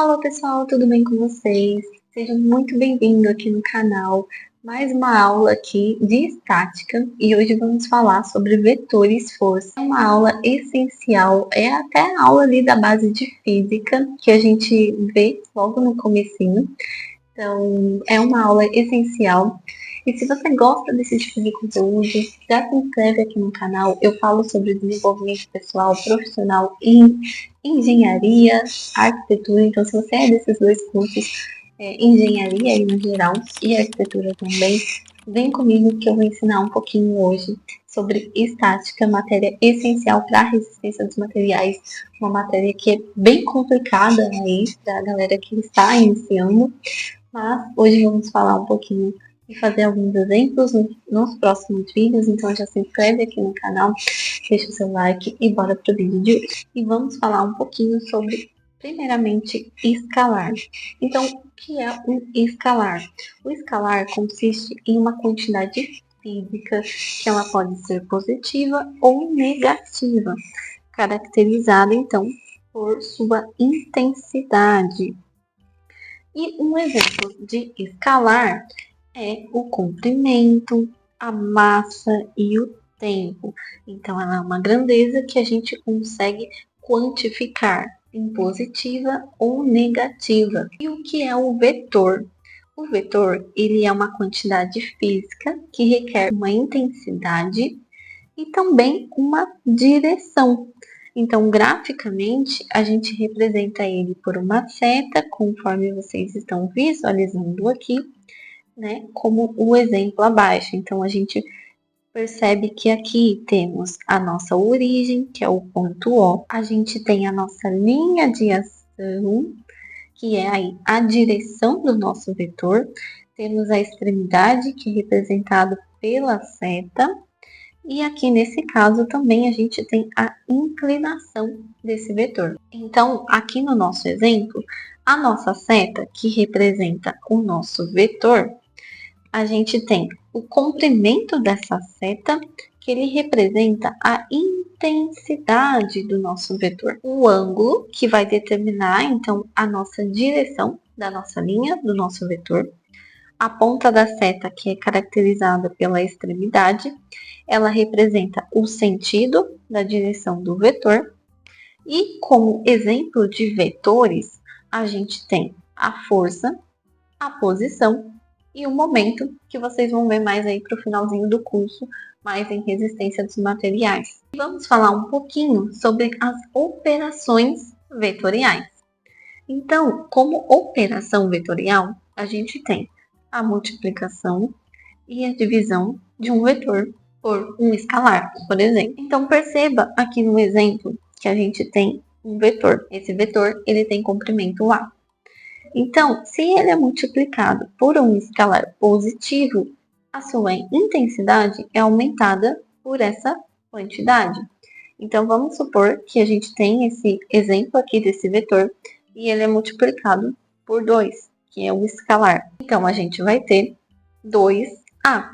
Fala pessoal, tudo bem com vocês? Sejam muito bem-vindos aqui no canal. Mais uma aula aqui de estática e hoje vamos falar sobre vetores força. É uma aula essencial, é até a aula ali da base de física que a gente vê logo no comecinho. Então, é uma aula essencial. E se você gosta desse tipo de conteúdo, já se inscreve aqui no canal. Eu falo sobre desenvolvimento pessoal, profissional em engenharia, arquitetura. Então, se você é desses dois cursos, engenharia aí no geral e arquitetura também, vem comigo que eu vou ensinar um pouquinho hoje sobre estática, matéria essencial para a resistência dos materiais, uma matéria que é bem complicada aí para a galera que está iniciando. Mas hoje vamos falar um pouquinho e fazer alguns exemplos nos próximos vídeos, então já se inscreve aqui no canal, deixa o seu like e bora pro vídeo de hoje. E vamos falar um pouquinho sobre, primeiramente, escalar. Então, o que é um escalar? O escalar consiste em uma quantidade física que ela pode ser positiva ou negativa, caracterizada então por sua intensidade. E um exemplo de escalar é o comprimento, a massa e o tempo. Então, ela é uma grandeza que a gente consegue quantificar em positiva ou negativa. E o que é o vetor? O vetor, ele é uma quantidade física que requer uma intensidade e também uma direção. Então, graficamente, a gente representa ele por uma seta, conforme vocês estão visualizando aqui, né? Como o exemplo abaixo. Então, a gente percebe que aqui temos a nossa origem, que é o ponto O. A gente tem a nossa linha de ação, que é aí a direção do nosso vetor. Temos a extremidade, que é representada pela seta. E aqui nesse caso também a gente tem a inclinação desse vetor. Então, aqui no nosso exemplo, a nossa seta, que representa o nosso vetor, a gente tem o comprimento dessa seta, que ele representa a intensidade do nosso vetor. O ângulo, que vai determinar, então, a nossa direção da nossa linha, do nosso vetor. A ponta da seta, que é caracterizada pela extremidade, ela representa o sentido da direção do vetor. E como exemplo de vetores, a gente tem a força, a posição e o momento, que vocês vão ver mais aí para o finalzinho do curso, mais em resistência dos materiais. Vamos falar um pouquinho sobre as operações vetoriais. Então, como operação vetorial, a gente tem a multiplicação e a divisão de um vetor por um escalar, por exemplo. Então, perceba aqui no exemplo que a gente tem um vetor. Esse vetor, ele tem comprimento A. Então, se ele é multiplicado por um escalar positivo, a sua intensidade é aumentada por essa quantidade. Então, vamos supor que a gente tem esse exemplo aqui desse vetor e ele é multiplicado por 2, que é o escalar. Então, a gente vai ter 2A,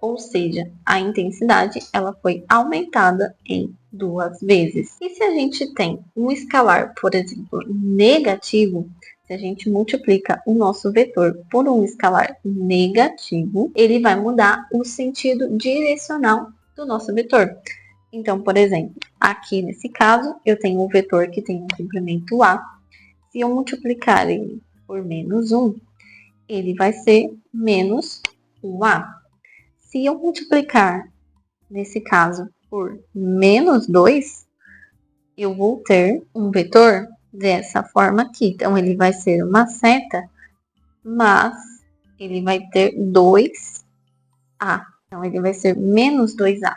ou seja, a intensidade ela foi aumentada em 2 vezes. E se a gente tem um escalar, por exemplo, negativo, se a gente multiplica o nosso vetor por um escalar negativo, ele vai mudar o sentido direcional do nosso vetor. Então, por exemplo, aqui nesse caso, eu tenho um vetor que tem um comprimento A. Se eu multiplicar ele por menos 1, ele vai ser menos 1A. Se eu multiplicar, nesse caso, por menos 2, eu vou ter um vetor dessa forma aqui. Então, ele vai ser uma seta, mas ele vai ter 2A. Então, ele vai ser menos 2A.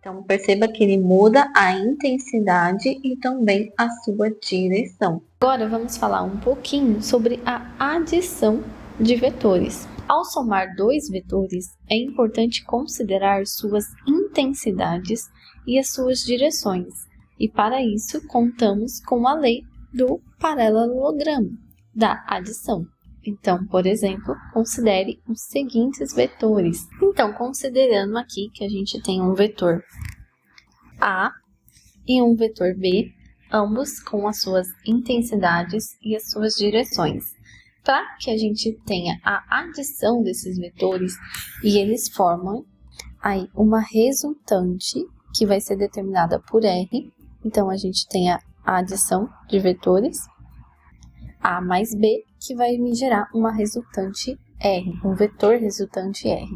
Então, perceba que ele muda a intensidade e também a sua direção. Agora vamos falar um pouquinho sobre a adição de vetores. Ao somar dois vetores, é importante considerar suas intensidades e as suas direções. E para isso, contamos com a lei do paralelogramo, da adição. Então, por exemplo, considere os seguintes vetores. Então, considerando aqui que a gente tem um vetor A e um vetor B, ambos com as suas intensidades e as suas direções. Para que a gente tenha a adição desses vetores e eles formam aí uma resultante que vai ser determinada por R. Então, a gente tem a adição de vetores A mais B, que vai me gerar uma resultante R, um vetor resultante R.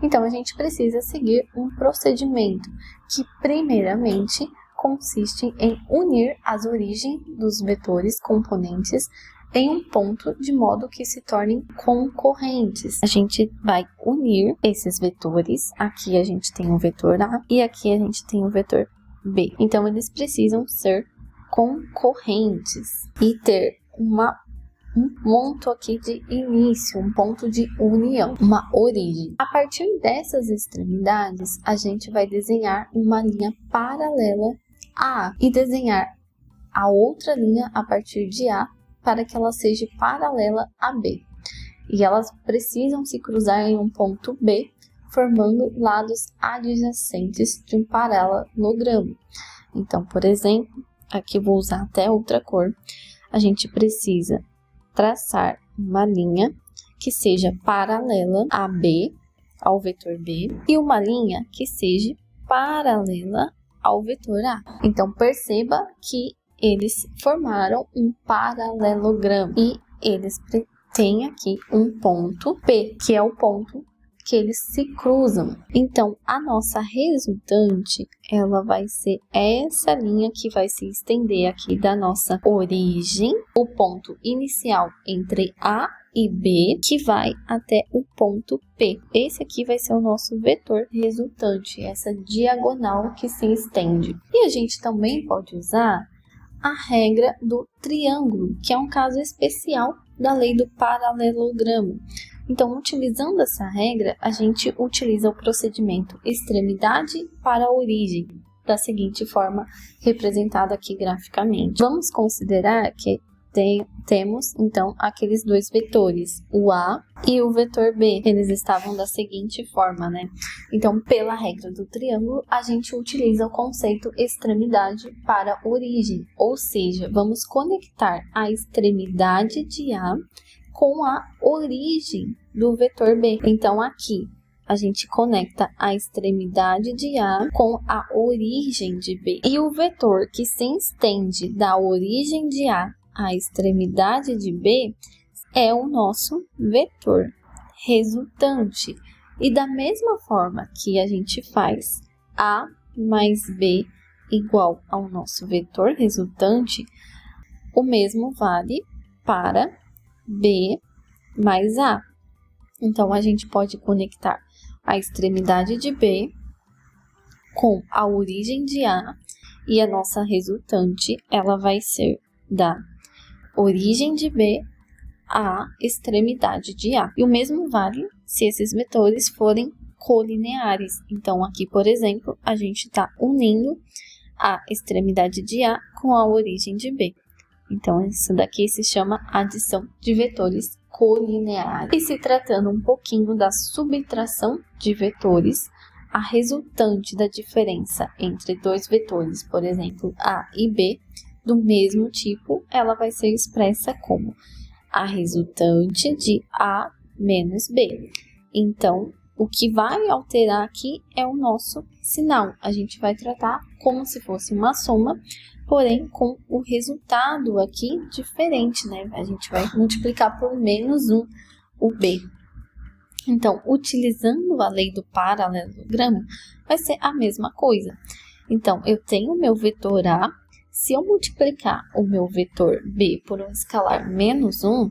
Então, a gente precisa seguir um procedimento que, primeiramente, consiste em unir as origens dos vetores componentes em um ponto de modo que se tornem concorrentes. A gente vai unir esses vetores. Aqui a gente tem o vetor A e aqui a gente tem o vetor B. Então, eles precisam ser concorrentes e ter um ponto aqui de início, um ponto de união, uma origem. A partir dessas extremidades, a gente vai desenhar uma linha paralela a A e desenhar a outra linha a partir de A para que ela seja paralela a B. E elas precisam se cruzar em um ponto B, formando lados adjacentes de um paralelogramo. Então, por exemplo, aqui vou usar até outra cor. A gente precisa traçar uma linha que seja paralela a B, ao vetor B, e uma linha que seja paralela ao vetor A. Então, perceba que eles formaram um paralelogramo e eles têm aqui um ponto P, que é o ponto que eles se cruzam. Então, a nossa resultante, ela vai ser essa linha que vai se estender aqui da nossa origem, o ponto inicial entre A e B, que vai até o ponto P. Esse aqui vai ser o nosso vetor resultante, essa diagonal que se estende. E a gente também pode usar a regra do triângulo, que é um caso especial da lei do paralelogramo. Então, utilizando essa regra, a gente utiliza o procedimento extremidade para origem, da seguinte forma, representada aqui graficamente. Vamos considerar que temos, então, aqueles dois vetores, o A e o vetor B. Eles estavam da seguinte forma, né? Então, pela regra do triângulo, a gente utiliza o conceito extremidade para origem, ou seja, vamos conectar a extremidade de A com a origem do vetor B. Então, aqui, a gente conecta a extremidade de A com a origem de B. E o vetor que se estende da origem de A à extremidade de B é o nosso vetor resultante. E da mesma forma que a gente faz A mais B igual ao nosso vetor resultante, o mesmo vale para B mais A. Então, a gente pode conectar a extremidade de B com a origem de A e a nossa resultante, ela vai ser da origem de B à extremidade de A. E o mesmo vale se esses vetores forem colineares. Então, aqui, por exemplo, a gente está unindo a extremidade de A com a origem de B. Então, isso daqui se chama adição de vetores colineares. E se tratando um pouquinho da subtração de vetores, a resultante da diferença entre dois vetores, por exemplo, A e B, do mesmo tipo, ela vai ser expressa como a resultante de A menos B. Então, o que vai alterar aqui é o nosso sinal. A gente vai tratar como se fosse uma soma, porém com o resultado aqui diferente, né? A gente vai multiplicar por menos 1 o B. Então, utilizando a lei do paralelogramo, vai ser a mesma coisa. Então, eu tenho o meu vetor A. Se eu multiplicar o meu vetor B por um escalar menos 1,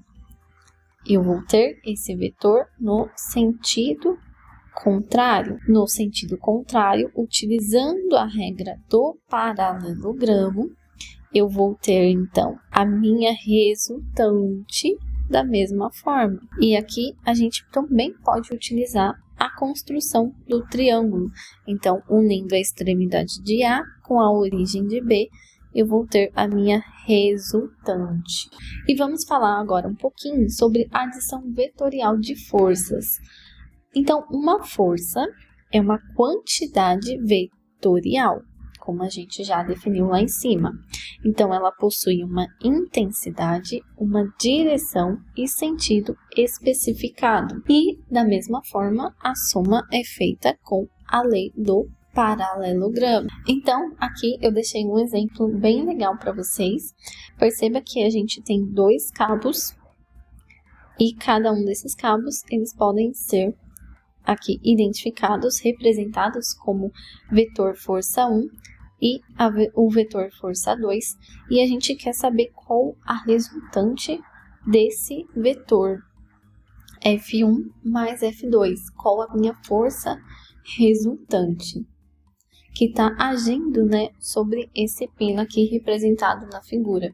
eu vou ter esse vetor no sentido contrário. No sentido contrário, utilizando a regra do paralelogramo, eu vou ter, então, a minha resultante da mesma forma. E aqui, a gente também pode utilizar a construção do triângulo. Então, unindo a extremidade de A com a origem de B, eu vou ter a minha resultante. E vamos falar agora um pouquinho sobre adição vetorial de forças. Então, uma força é uma quantidade vetorial. como a gente já definiu lá em cima. Então, ela possui uma intensidade, uma direção e sentido especificado. E, da mesma forma, a soma é feita com a lei do paralelogramo. Então, aqui eu deixei um exemplo bem legal para vocês. Perceba que a gente tem 2 cabos e cada um desses cabos, eles podem ser aqui identificados, representados como vetor força 1 e o vetor força 2. E a gente quer saber qual a resultante desse vetor F1 mais F2. Qual a minha força resultante que está agindo, né, sobre esse pino aqui representado na figura.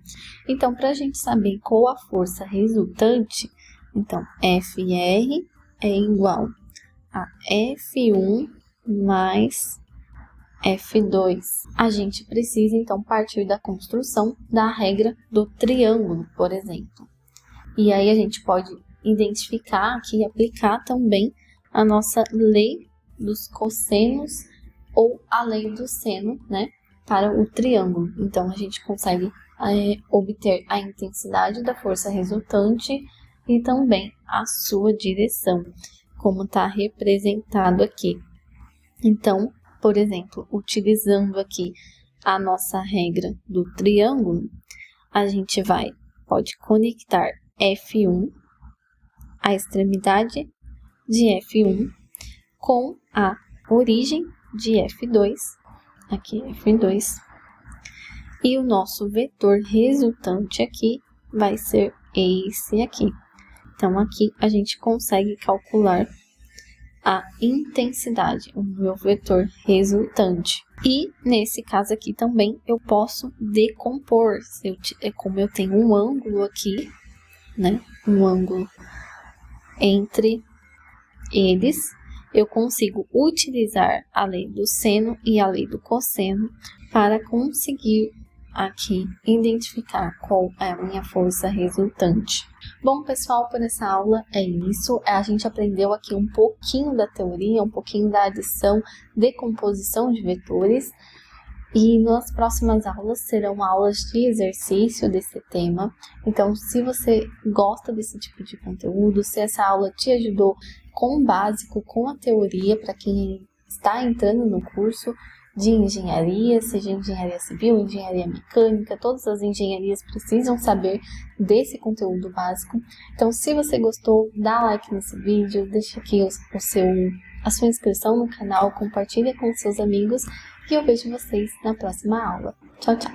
Então, para a gente saber qual a força resultante, então, FR é igual a F1 mais F2. A gente precisa, então, partir da construção da regra do triângulo, por exemplo. E aí, a gente pode identificar aqui e aplicar também a nossa lei dos cossenos ou a lei do seno, né, para o triângulo. Então, a gente consegue obter a intensidade da força resultante e também a sua direção, como está representado aqui. Então, por exemplo, utilizando aqui a nossa regra do triângulo, a gente pode conectar F1, a extremidade de F1, com a origem de F2, aqui F2, e o nosso vetor resultante aqui vai ser esse aqui. Então, aqui a gente consegue calcular a intensidade, o meu vetor resultante. E, nesse caso aqui também, eu posso decompor, como eu tenho um ângulo aqui, né, um ângulo entre eles, eu consigo utilizar a lei do seno e a lei do cosseno para conseguir aqui identificar qual é a minha força resultante. Bom, pessoal, por essa aula é isso. A gente aprendeu aqui um pouquinho da teoria, um pouquinho da adição, decomposição de vetores. E nas próximas aulas serão aulas de exercício desse tema. Então, se você gosta desse tipo de conteúdo, se essa aula te ajudou com o básico, com a teoria, para quem está entrando no curso de engenharia, seja engenharia civil, engenharia mecânica, todas as engenharias precisam saber desse conteúdo básico. Então, se você gostou, dá like nesse vídeo, deixa aqui a sua inscrição no canal, compartilha com seus amigos e eu vejo vocês na próxima aula. Tchau, tchau!